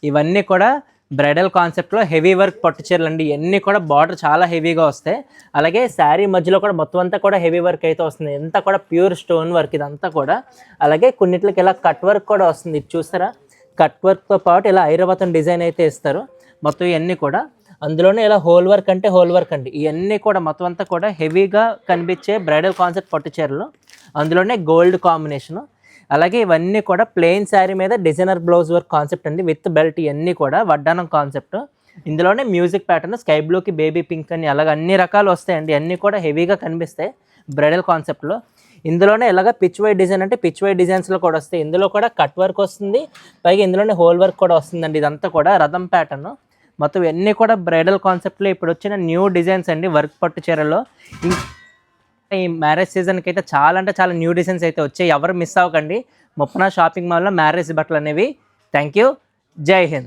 ఇవన్నీ కూడా బ్రైడల్ కాన్సెప్ట్లో హెవీ వర్క్ పట్టు చీరలు అండి. ఇవన్నీ కూడా బార్డర్ చాలా హెవీగా వస్తాయి. అలాగే శారీ మధ్యలో కూడా మొత్తం అంతా కూడా హెవీ వర్క్ అయితే వస్తుంది. ఎంత కూడా ప్యూర్ స్టోన్ వర్క్ ఇదంతా కూడా. అలాగే కొన్నిట్లకి ఇలా కట్ వర్క్ కూడా వస్తుంది. ఇది చూస్తారా, కట్ వర్క్తో పాటు ఇలా ఐరావతం డిజైన్ అయితే ఇస్తారు. మొత్తం ఇవన్నీ కూడా అందులోనే ఇలా హోల్ వర్క్ అంటే హోల్ వర్క్ అండి. ఇవన్నీ కూడా మొత్తం అంతా కూడా హెవీగా కనిపించే బ్రైడల్ కాన్సెప్ట్ పట్టు చీరలు, అందులోనే గోల్డ్ కాంబినేషను. అలాగే ఇవన్నీ కూడా ప్లెయిన్ శారీ మీద డిజైనర్ బ్లౌజ్ వర్క్ కాన్సెప్ట్ అండి, విత్ బెల్ట్. ఇవన్నీ కూడా వడ్డానం కాన్సెప్ట్. ఇందులోనే మ్యూజిక్ ప్యాటర్న్ స్కై బ్లూకి బేబీ పింక్ అని అలాగ అన్ని రకాలు వస్తాయండి. అన్నీ కూడా హెవీగా కనిపిస్తాయి బ్రైడల్ కాన్సెప్ట్లో. ఇందులోనే ఇలాగ పిచ్ వై డిజైన్ అంటే పిచ్ వై డిజైన్స్లో కూడా వస్తాయి. ఇందులో కూడా కట్ వర్క్ వస్తుంది, పైగా ఇందులోనే హోల్ వర్క్ కూడా వస్తుందండి. ఇదంతా కూడా రథం ప్యాటర్న్. మొత్తం ఇవన్నీ కూడా బ్రైడల్ కాన్సెప్ట్లో ఇప్పుడు వచ్చిన న్యూ డిజైన్స్ అండి వర్క్ పట్టు చీరలో. ఈ మ్యారేజ్ సీజన్కి అయితే చాలా అంటే చాలా న్యూ డిజైన్స్ అయితే వచ్చాయి. ఎవరు మిస్ అవ్వకండి ముప్పన షాపింగ్ మాల్లో మ్యారేజ్ బట్టలు అనేవి. Thank you. జై హింద్.